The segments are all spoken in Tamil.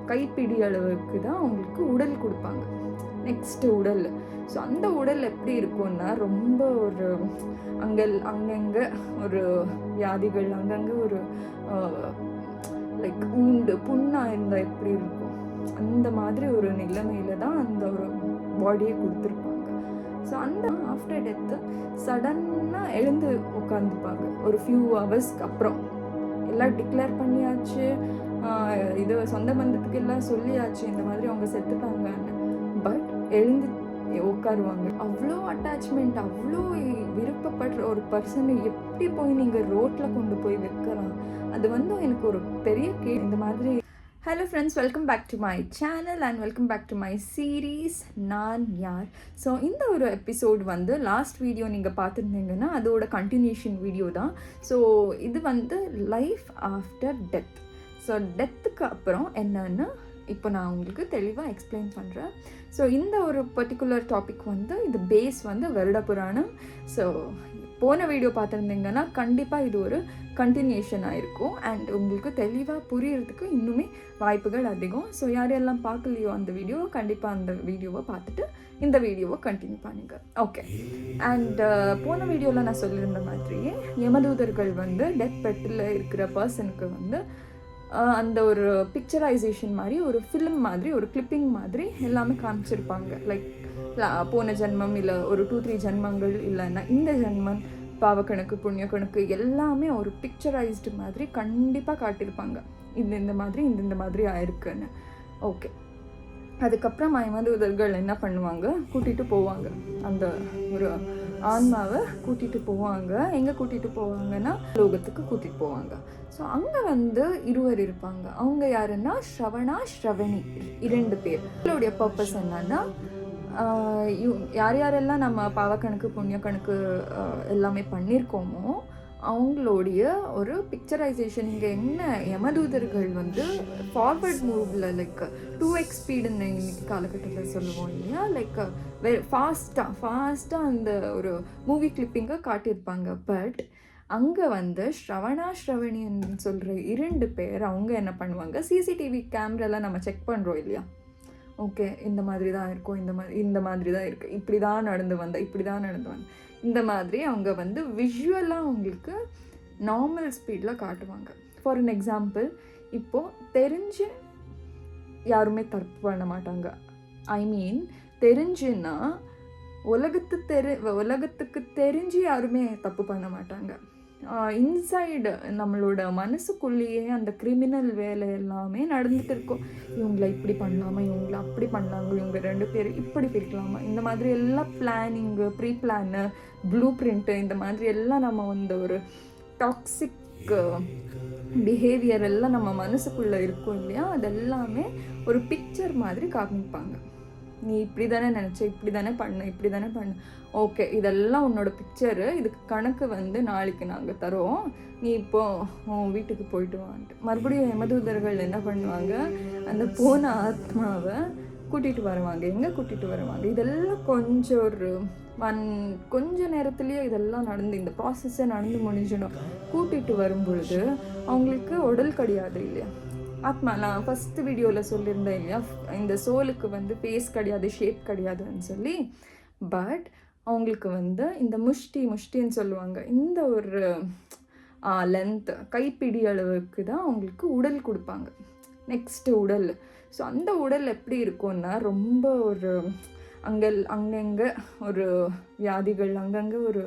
கைப்பிடி அளவுக்கு தான் அவங்களுக்கு உடல் கொடுப்பாங்க. நெக்ஸ்ட்டு உடல். ஸோ அந்த உடல் எப்படி இருக்கும்னா ரொம்ப ஒரு அங்கங்கே ஒரு வியாதிகள், அங்கங்கே ஒரு லைக் புண்ணாக இருந்தால் எப்படி இருக்கும் அந்த மாதிரி ஒரு நிலைமையில தான் அந்த ஒரு பாடியை கொடுத்துருப்பாங்க. ஸோ அந்த ஆஃப்டர் டெத்து சடன்னாக எழுந்து உட்காந்துப்பாங்க. ஒரு ஃபியூ ஹவர்ஸ்க்கு அப்புறம் எல்லாம் டிக்ளேர் பண்ணியாச்சு, இது சொந்த பந்தத்துக்கு எல்லாம் சொல்லியாச்சு இந்த மாதிரி அவங்க செத்துட்டாங்கன்னு. பட் எழுந்து உட்காருவாங்க. அவ்வளோ அட்டாச்மெண்ட், அவ்வளோ விருப்பப்படுற ஒரு பர்சனை எப்படி போய் நீங்கள் ரோட்டில் கொண்டு போய் வைக்கலாம்? அது எனக்கு ஒரு பெரிய இந்த மாதிரி. Hello friends, welcome back to my channel and welcome back to my series நான் யார். ஸோ இந்த ஒரு எபிசோட் லாஸ்ட் வீடியோ நீங்கள் பார்த்துருந்தீங்கன்னா அதோட கண்டினியூஷன் வீடியோ தான். ஸோ இது லைஃப் ஆஃப்டர் டெத். ஸோ டெத்துக்கு அப்புறம் என்னன்னு இப்போ நான் உங்களுக்கு தெளிவாக எக்ஸ்பிளைன் பண்ணுறேன். ஸோ இந்த ஒரு பர்டிகுலர் டாபிக் இது பேஸ் வருட புராணம். ஸோ போன வீடியோ பார்த்துருந்தீங்கன்னா கண்டிப்பாக இது ஒரு கண்டினியூஷனாக இருக்கும் அண்ட் உங்களுக்கு தெளிவாக புரியறதுக்கு இன்னுமே வாய்ப்புகள் அதிகம். ஸோ யாரெல்லாம் பார்க்கலையோ அந்த வீடியோ கண்டிப்பாக அந்த வீடியோவை பார்த்துட்டு இந்த வீடியோவை கண்டினியூ பண்ணுங்க. ஓகே. அண்ட் போன வீடியோவில் நான் சொல்லியிருந்த மாதிரியே யமதூதர்கள் டெத் பெட்டில் இருக்கிற பர்சனுக்கு அந்த ஒரு பிக்சரைசேஷன் மாதிரி, ஒரு ஃபிலிம் மாதிரி, ஒரு கிளிப்பிங் மாதிரி எல்லாமே காமிச்சிருப்பாங்க. லைக் போன ஜென்மம், இல்லை ஒரு 2-3 ஜென்மங்கள், இல்லைன்னா இந்த ஜென்மம், பாவக்கணக்கு, புண்ணிய கணக்கு எல்லாமே ஒரு பிக்சரைஸ்டு மாதிரி கண்டிப்பாக காட்டியிருப்பாங்க. இந்த மாதிரி ஆயிருக்குன்னு. ஓகே. அதுக்கப்புறம் யமதூதர்கள் என்ன பண்ணுவாங்க, கூட்டிகிட்டு போவாங்க. அந்த ஒரு ஆன்மாவை கூட்டிகிட்டு போவாங்க. எங்கே கூட்டிகிட்டு போவாங்கன்னா லோகத்துக்கு கூட்டிகிட்டு போவாங்க. ஸோ அங்கே இருவர் இருப்பாங்க. அவங்க யாருன்னா ஸ்ரவணா, ஸ்ரவணி, 2 பேர். அவங்களுடைய பர்பஸ் என்னன்னா, யாரெல்லாம் நம்ம பாவக்கணக்கு, புண்ணிய கணக்கு எல்லாமே பண்ணியிருக்கோமோ அவங்களுடைய ஒரு பிக்சரைசேஷன். இங்கே என்ன, யமதூதர்கள் ஃபார்வர்ட் மூவில் லைக் 2x ஸ்பீடுன்னு இன்னைக்கு காலகட்டத்தில் சொல்லுவோம் இல்லையா, லைக் ஃபாஸ்ட்டாக அந்த ஒரு மூவி கிளிப்பிங்கை காட்டியிருப்பாங்க. பட் அங்கே ஸ்ரவணா, ஸ்ரவணின்னு சொல்கிற 2 பேர் அவங்க என்ன பண்ணுவாங்க, சிசிடிவி கேமராலாம் நம்ம செக் பண்ணுறோம் இல்லையா, ஓகே இந்த மாதிரி தான் இருக்கும், இந்த மாதிரி தான் இருக்குது, இப்படி தான் நடந்து வந்தேன் இந்த மாதிரி அவங்க விஷுவலாக அவங்களுக்கு நார்மல் ஸ்பீடில் காட்டுவாங்க. ஃபார் அன் எக்ஸாம்பிள், இப்போது தெரிஞ்சு யாருமே தப்பு பண்ண மாட்டாங்க. ஐ மீன் தெரிஞ்சுன்னா உலகத்துக்கு தெரிஞ்சு யாருமே தப்பு பண்ண மாட்டாங்க. இன்சைடு நம்மளோட மனசுக்குள்ளேயே அந்த கிரிமினல் வேலை எல்லாமே நடந்துட்டு இருக்கும். இவங்களை இப்படி பண்ணலாமா, இவங்களை அப்படி பண்ணலாங்க, இவங்க 2 பேர் இப்படி பிரிக்கலாமா, இந்த மாதிரி எல்லாம் planning, pre plan, blueprint, இந்த மாதிரி எல்லாம் நம்ம ஒரு டாக்ஸிக் பிஹேவியர் எல்லாம் நம்ம மனசுக்குள்ளே இருக்கும் இல்லையா, அதெல்லாமே ஒரு பிக்சர் மாதிரி காமிப்பாங்க. நீ இப்படி தானே நினச்ச, இப்படி தானே பண்ண, ஓகே இதெல்லாம் உன்னோட பிக்சரு, இதுக்கு கணக்கு நாளைக்கு நாங்கள் தரோம், நீ இப்போது வீட்டுக்கு போயிட்டு வான்ட்டு. மறுபடியும் யமதூதர்கள் என்ன பண்ணுவாங்க, அந்த போன ஆத்மாவை கூட்டிகிட்டு வருவாங்க. எங்கே கூட்டிகிட்டு வருவாங்க, இதெல்லாம் கொஞ்ச நேரத்துலேயே இதெல்லாம் இந்த ப்ராசஸ்ஸே நடந்து முடிஞ்சிடும். கூட்டிகிட்டு வரும் பொழுது அவங்களுக்கு உடல் கிடையாது இல்லையா, ஆத்மா. நான் ஃபஸ்ட்டு வீடியோவில் சொல்லியிருந்தேன் இல்லையா, இந்த சோலுக்கு ஃபேஸ் கிடையாது, ஷேப் கிடையாதுன்னு சொல்லி. பட் அவங்களுக்கு இந்த முஷ்டின்னு சொல்லுவாங்க, இந்த ஒரு லென்த்து, கைப்பிடி அளவுக்கு தான் அவங்களுக்கு உடல் கொடுப்பாங்க. நெக்ஸ்ட்டு உடல். ஸோ அந்த உடல் எப்படி இருக்கும்னா ரொம்ப ஒரு அங்கங்கே ஒரு வியாதிகள், அங்கங்கே ஒரு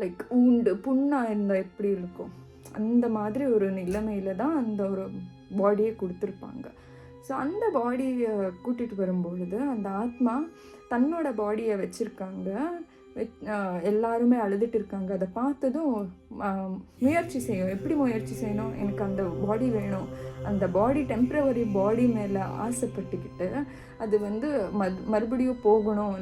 லைக் புண்ணாக இருந்தால் எப்படி இருக்கும் அந்த மாதிரி ஒரு நிலைமையில தான் அந்த ஒரு பாடியை கொடுத்துருப்பாங்க. ஸோ அந்த பாடியை கூட்டிகிட்டு வரும்பொழுது அந்த ஆத்மா தன்னோட பாடியை வச்சுருக்காங்க. எல்லாருமே அழுதுட்டு இருக்காங்க. அதை பார்த்ததும் முயற்சி செய்யும். எப்படி முயற்சி செய்யணும், எனக்கு அந்த பாடி வேணும், அந்த பாடி டெம்ப்ரவரி பாடி மேலே ஆசைப்பட்டுக்கிட்டு அது மறுபடியும்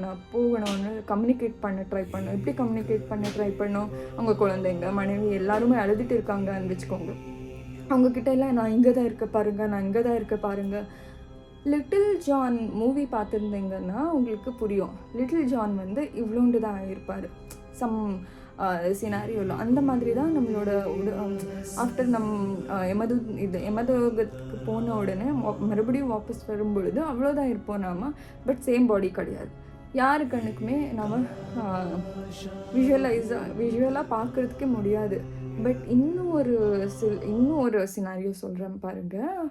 நான் போகணும்னு கம்யூனிகேட் பண்ண ட்ரை பண்ணும். எப்படி கம்யூனிகேட் பண்ண ட்ரை பண்ணும், அவங்க குழந்தைங்க, மனைவி எல்லாருமே அழுதுட்டு இருக்காங்கன்னு வச்சுக்கோங்க. அவங்கக்கிட்ட எல்லாம் நான் இங்கே தான் இருக்க பாருங்கள். லிட்டில் ஜான் மூவி பார்த்துருந்தீங்கன்னா உங்களுக்கு புரியும். லிட்டில் ஜான் இவ்வளோண்டு தான் ஆகியிருப்பார். சம் சினாரியோவில் அந்த மாதிரி தான் நம்மளோட ஆஃப்டர் எமதோகத்துக்கு போன உடனே மறுபடியும் வாபஸ் வரும்பொழுது அவ்வளோதான் இருப்போம் நாம். பட் சேம் பாடி கிடையாது. யாரு கண்ணுக்குமே நம்ம விஷுவலாக பார்க்குறதுக்கே முடியாது. பட் இன்னும் ஒரு சினாரியோ சொல்கிறேன் பாருங்கள்.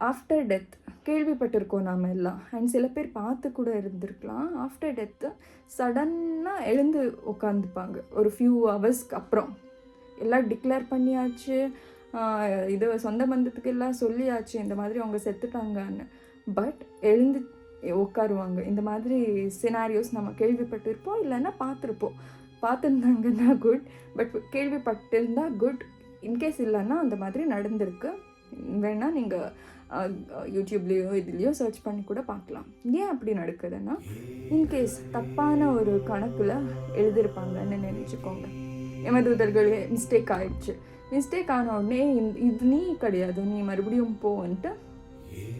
ஆஃப்டர் டெத் கேள்விப்பட்டிருக்கோம் நாம் எல்லாம், அண்ட் சில பேர் பார்த்து கூட இருந்திருக்கலாம். ஆஃப்டர் டெத்து சடன்னாக எழுந்து உட்காந்துப்பாங்க ஒரு ஃபியூ ஹவர்ஸ்க்கு அப்புறம். எல்லாம் டிக்ளேர் பண்ணியாச்சு, இது சொந்த பந்தத்துக்கு எல்லாம் சொல்லியாச்சு இந்த மாதிரி அவங்க செத்துட்டாங்கன்னு. பட் எழுந்து உட்காருவாங்க. இந்த மாதிரி சினாரியோஸ் நம்ம கேள்விப்பட்டிருப்போம், இல்லைன்னா பார்த்துருந்தாங்கன்னா குட், பட் கேள்விப்பட்டிருந்தா குட். இன்கேஸ் இல்லைன்னா அந்த மாதிரி நடந்திருக்கு. வேணால் நீங்கள் யூடியூப்லேயோ இதுலேயோ சர்ச் பண்ணி கூட பார்க்கலாம். ஏன் அப்படி நடக்குதுன்னா, இன்கேஸ் தப்பான ஒரு கணக்கில் எழுதியிருப்பாங்கன்னு நினச்சிக்கோங்க. எமதூதர்கள் மிஸ்டேக் ஆயிடுச்சு. மிஸ்டேக் ஆன உடனே இது நீ கிடையாது, நீ மறுபடியும் போன்ட்டு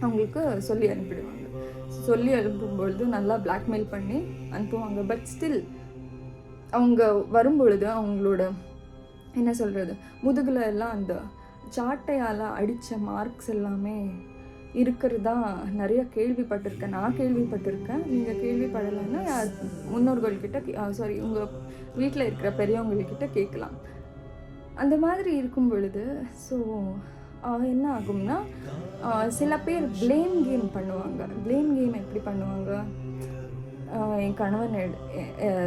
அவங்களுக்கு சொல்லி அனுப்பிடுவாங்க. சொல்லி அனுப்பும்பொழுது நல்லா பிளாக்மெயில் பண்ணி அனுப்புவாங்க. பட் ஸ்டில் அவங்க வரும்பொழுது அவங்களோட என்ன சொல்கிறது, முதுகில் எல்லாம் அந்த சாட்டையால் அடித்த மார்க்ஸ் எல்லாமே இருக்கிறதா நிறைய கேள்விப்பட்டிருக்கேன். நான் கேள்விப்பட்டிருக்கேன். நீங்கள் கேள்விப்படலைன்னா முன்னோர்கள்கிட்ட உங்கள் வீட்டில் இருக்கிற பெரியவங்கக்கிட்ட கேட்கலாம். அந்த மாதிரி இருக்கும் பொழுது ஸோ என்ன ஆகும்னா, சில பேர் ப்ளேம் கேம் பண்ணுவாங்க. ப்ளேம் கேம் எப்படி பண்ணுவாங்க, என் கணவன்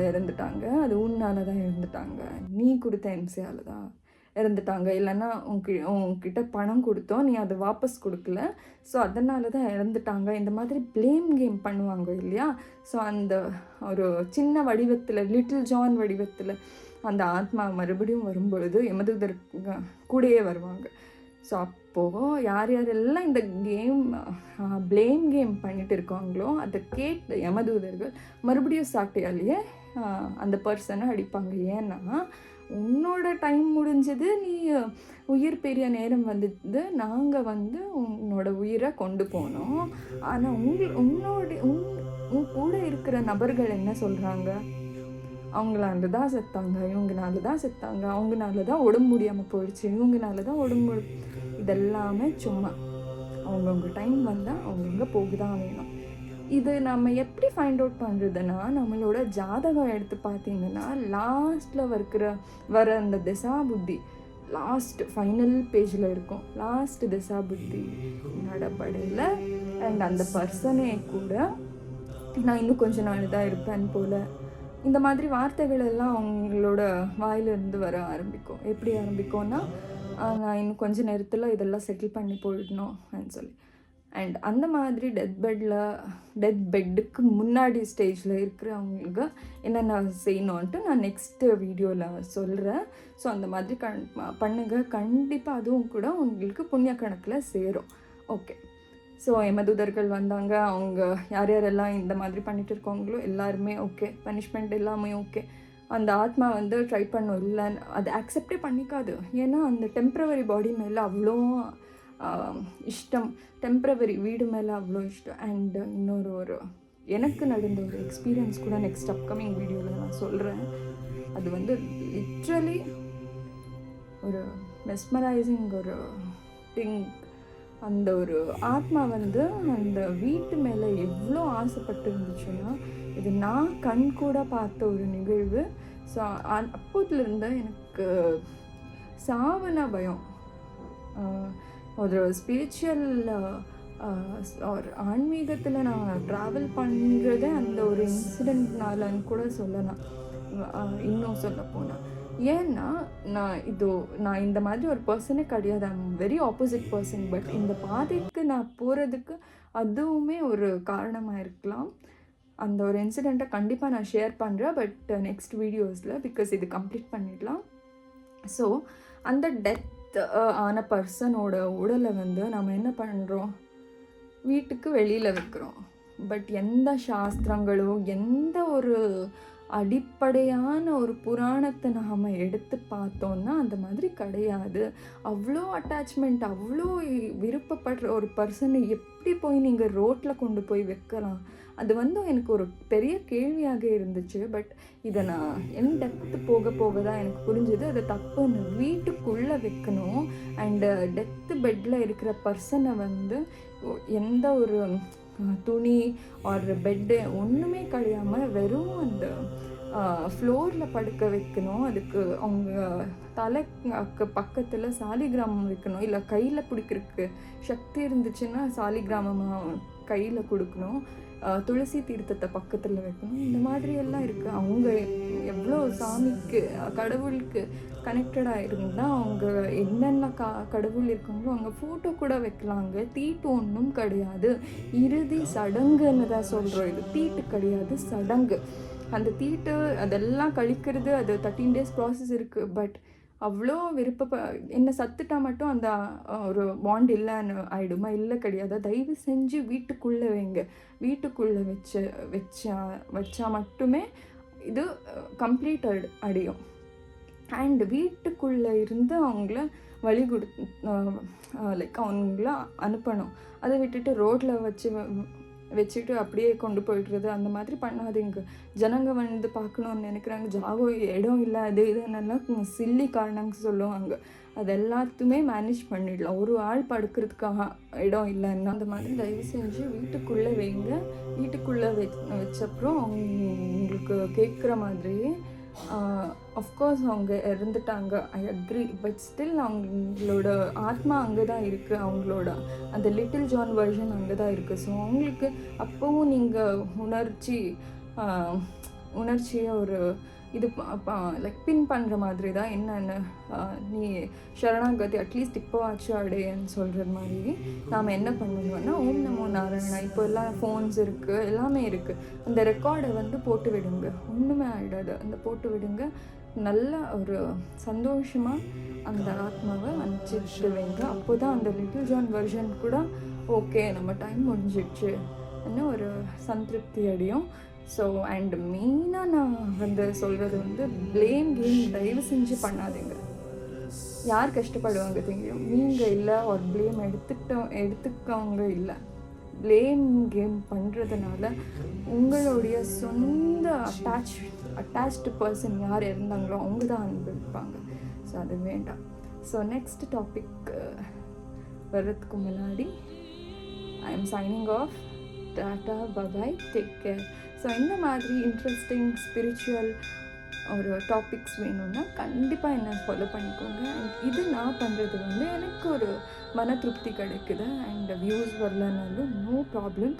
இறந்துட்டாங்க, அது உன்னால தான் இறந்துட்டாங்க, நீ கொடுத்த எம்சியால் தான் இறந்துட்டாங்க, இல்லைன்னா உங்ககிட்ட பணம் கொடுத்தோம், நீ அதை வாபஸ் கொடுக்கல, ஸோ அதனால தான் இறந்துட்டாங்க. இந்த மாதிரி ப்ளேம் கேம் பண்ணுவாங்க இல்லையா. ஸோ அந்த ஒரு சின்ன வடிவத்தில், லிட்டில் ஜான் வடிவத்தில் அந்த ஆத்மா மறுபடியும் வரும்பொழுது எமதூதர் கூடயே வருவாங்க. ஸோ அப்போது யாரெல்லாம் இந்த ப்ளேம் கேம் பண்ணிட்டு இருக்காங்களோ அதை கேட்டு எமதூதர்கள் மறுபடியும் சாட்டையாலேயே அந்த பர்சனை அடிப்பாங்க. ஏன்னா உன்னோட டைம் முடிஞ்சது, நீ உயிர் பெரிய நேரம் வந்தது, நாங்கள் உன்னோட உயிரை கொண்டு போனோம். ஆனால் உன் கூட இருக்கிற நபர்கள் என்ன சொல்கிறாங்க, அவங்களால தான் செத்தாங்க, இவங்கனால தான் செத்தாங்க, அவங்கனால தான் உடம்பு முடியாமல் போயிடுச்சு, இவங்கனால தான் உடம்பு இதெல்லாமே சும்மா. அவங்கவுங்க டைம் வந்தால் அவங்கவுங்க போகுதான் வேணும். இது நம்ம எப்படி ஃபைண்ட் அவுட் பண்ணுறதுன்னா, நம்மளோட ஜாதகம் எடுத்து பார்த்தீங்கன்னா லாஸ்ட்டில் வர அந்த திசா புத்தி லாஸ்ட் ஃபைனல் பேஜில் இருக்கும். லாஸ்ட் திசா புத்தி நடப்படையில் அண்ட் அந்த பர்சனே கூட நான் இன்னும் கொஞ்ச நாள் தான் இருப்பேன் போல், இந்த மாதிரி வார்த்தைகள் எல்லாம் அவங்களோட வாயிலிருந்து வர ஆரம்பிக்கும். எப்படி ஆரம்பிக்கும்னா, நான் இன்னும் கொஞ்ச நேரத்தில் இதெல்லாம் செட்டில் பண்ணி போயிடணும் அப்படின்னு சொல்லி. அண்ட் அந்த மாதிரி டெத் பெட்டுக்கு முன்னாடி ஸ்டேஜில் இருக்கிறவங்களுக்கு என்னென்ன செய்யணுன்ட்டு நான் நெக்ஸ்ட்டு வீடியோவில் சொல்கிறேன். ஸோ அந்த மாதிரி பண்ணுங்க, கண்டிப்பாக அதுவும் கூட உங்களுக்கு புண்ணிய கணக்கில் சேரும். ஓகே, ஸோ எமதூதர்கள் வந்தாங்க. அவங்க யாரெல்லாம் இந்த மாதிரி பண்ணிட்டு இருக்காங்களோ எல்லாருமே ஓகே, பனிஷ்மெண்ட் எல்லாமே ஓகே. அந்த ஆத்மா ட்ரை பண்ணும், இல்லைன்னு அதை அக்செப்டே பண்ணிக்காது. ஏன்னா அந்த டெம்ப்ரவரி பாடி மேலே அவ்வளோ இஷ்டம், டெம்ப்ரவரி வீடு மேலே அவ்வளோ இஷ்டம். அண்ட் இன்னொரு எனக்கு நடந்த ஒரு எக்ஸ்பீரியன்ஸ் கூட நெக்ஸ்ட் அப்கமிங் வீடியோவில் நான் சொல்கிறேன். அது லிட்ரலி ஒரு மெஸ்மரைசிங் ஒரு திங். அந்த ஒரு ஆத்மா அந்த வீட்டு மேலே எவ்வளோ ஆசைப்பட்டு இருந்துச்சுன்னா, இது நான் கண் கூட பார்த்த ஒரு நிகழ்வு. ஸோ அப்போதுலேருந்து எனக்கு சாவன பயம். ஒரு ஸ்பிரிச்சுவல் ஒரு ஆன்மீகத்தில் நான் ட்ராவல் பண்ணுறதே அந்த ஒரு இன்சிடெண்ட்னாலன்னு கூட சொல்லலாம். இன்னும் சொல்ல போனால், ஏன்னா நான் இந்த மாதிரி ஒரு பர்சனே கிடையாது. I'm very opposite person. But இந்த பாதைக்கு நான் போகிறதுக்கு அதுவுமே ஒரு காரணமாக இருக்கலாம். அந்த ஒரு இன்சிடெண்ட்டை கண்டிப்பாக நான் ஷேர் பண்ணுறேன், பட் நெக்ஸ்ட் வீடியோஸில், பிகாஸ் இது கம்ப்ளீட் பண்ணிடலாம். ஸோ அந்த டெத் ஆன பர்சனோட உடலை நம்ம என்ன பண்ணுறோம், வீட்டுக்கு வெளியில் வைக்கிறோம். பட் எந்த சாஸ்திரங்களோ எந்த ஒரு அடிப்படையான ஒரு புராணத்தை நாம் எடுத்து பார்த்தோன்னா அந்த மாதிரி கிடையாது. அவ்வளோ அட்டாச்மெண்ட், அவ்வளோ விருப்பப்படுற ஒரு பர்சனை எப்படி போய் நீங்கள் ரோட்டில் கொண்டு போய் வைக்கலாம்? அது வந்து எனக்கு ஒரு பெரிய கேள்வியாக இருந்துச்சு. பட் இதை நான் டெப்த்து போக போக தான் எனக்கு புரிஞ்சுது அது தப்புன்னு. வீட்டுக்குள்ளே வைக்கணும். அண்டு டெத்து பெட்டில் இருக்கிற பர்சனை வந்து எந்த ஒரு துணி ஒரு பெட்டு ஒன்றுமே கிடையாமல் வெறும் அந்த ஃப்ளோரில் படுக்க வைக்கணும். அதுக்கு அவங்க தலைக்கு பக்கத்தில் சாலிகிராமம் வைக்கணும். இல்லை கையில் பிடிக்கிறதுக்கு சக்தி இருந்துச்சுன்னா சாலிகிராமமாக கையில் கொடுக்கணும். துளசி தீர்த்தத்தை பக்கத்தில் வைக்கணும். இந்த மாதிரியெல்லாம் இருக்குது. அவங்க எவ்வளோ சாமிக்கு கடவுளுக்கு கனெக்டடாக இருந்தால் அவங்க என்னென்ன கடவுள் இருக்காங்களோ அங்கே ஃபோட்டோ கூட வைக்கலாங்க. தீட்டு ஒன்றும் கிடையாது. இறுதி சடங்குன்னு தான் சொல்கிறோம். இது தீட்டு கிடையாது, சடங்கு. அந்த தீட்டு அதெல்லாம் கழிக்கிறது அது 13 days ப்ராசஸ் இருக்குது. பட் அவ்வளோ என்னை சத்துட்டா மட்டும் அந்த ஒரு பாண்ட் இல்லைன்னு ஆகிடுமா? இல்லை, கிடையாது. தயவு செஞ்சு வீட்டுக்குள்ளே வைங்க. வீட்டுக்குள்ளே வச்சா மட்டுமே இது கம்ப்ளீட் அடையும். அண்ட் வீட்டுக்குள்ளே இருந்து அவங்கள வழி லைக் அவங்கள அனுப்பணும். அதை விட்டுட்டு ரோட்டில் வச்சுட்டு அப்படியே கொண்டு போய்டுறது அந்த மாதிரி பண்ணாதீங்க. ஜனங்க வந்து பார்க்கணுன்னு நினைக்கிறாங்க, இடம் இல்லை, அது இதுன்னெல்லாம் சில்லி காரணங்க சொல்லுவாங்க. அது எல்லாத்துமே மேனேஜ் பண்ணிடலாம். ஒரு ஆள் படுக்கிறதுக்காக இடம் இல்லைன்னா அந்த மாதிரி தயவு செஞ்சு வீட்டுக்குள்ளே வைங்க. வீட்டுக்குள்ளே வச்சப்புறம் உங்களுக்கு கேட்குற மாதிரியே அஃப்கோர்ஸ் அவங்க இறந்துட்டாங்க, ஐ அக்ரி. பட் ஸ்டில் அவங்களோட ஆத்மா அங்கே தான் இருக்குது. அவங்களோட அந்த லிட்டில் ஜான் வெர்ஷன் அங்கே தான் இருக்குது. ஸோ அவங்களுக்கு அப்போவும் நீங்கள் உணர்ச்சியை ஒரு இது லைக் பின் பண்ணுற மாதிரி தான். என்னென்ன நீ சரணாகதி அட்லீஸ்ட் இப்போவாச்சும் அடையன்னு சொல்கிற மாதிரி நாம் என்ன பண்ணணும்னா ஓம் நமோ நாராயணா. இப்போ எல்லாம் ஃபோன்ஸ் இருக்குது, எல்லாமே இருக்குது. அந்த ரெக்கார்டை வந்து போட்டு விடுங்க. ஒன்றுமே ஆகிடாது. அந்த போட்டு விடுங்க. நல்ல ஒரு சந்தோஷமாக அந்த ஆத்மாவை அனுப்பிச்சிட்டு வைங்க. அப்போ தான் அந்த லிட்டில் ஜான் வெர்ஷன் கூட ஓகே நம்ம டைம் முடிஞ்சிடுச்சு இன்னும் ஒரு சந்திருப்தி அடையும். ஸோ அண்ட் மெயினாக நான் வந்து சொல்கிறது வந்து ப்ளேம் கேம் தயவு செஞ்சு பண்ணாதீங்க. யார் கஷ்டப்படுவாங்க தெரியும்? நீங்கள் இல்லை. ஒரு ப்ளேம் எடுத்துக்கவங்க இல்லை. ப்ளேம் கேம் பண்ணுறதுனால உங்களுடைய சொந்த அட்டாச்டு பர்சன் யார் இருந்தாங்களோ அவங்க தான் அனுபவிப்பாங்க. ஸோ அது வேண்டாம். ஸோ நெக்ஸ்ட் டாபிக் வர்றதுக்கு முன்னாடி I am signing off. Tata, bye bye, take care. So இந்த மாதிரி இன்ட்ரெஸ்டிங் ஸ்பிரிச்சுவல் ஒரு டாபிக்ஸ் வேணும்னா கண்டிப்பாக என்ன ஃபாலோ பண்ணிக்கோங்க. அண்ட் இது நான் பண்ணுறது வந்து எனக்கு ஒரு மன திருப்தி கிடைக்குது. அண்ட் வியூஸ் வரலனாலும் நோ ப்ராப்ளம்.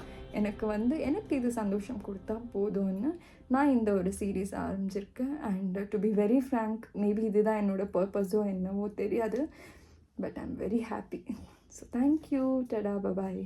எனக்கு இது சந்தோஷம் கொடுத்தா போதும்னு நான் இந்த ஒரு சீரீஸ் ஆரம்பிச்சிருக்கேன். And to be very frank, maybe இதுதான் என்னோடய பர்பஸோ என்னவோ தெரியாது. But I am very happy. So thank you. Tata, bye bye.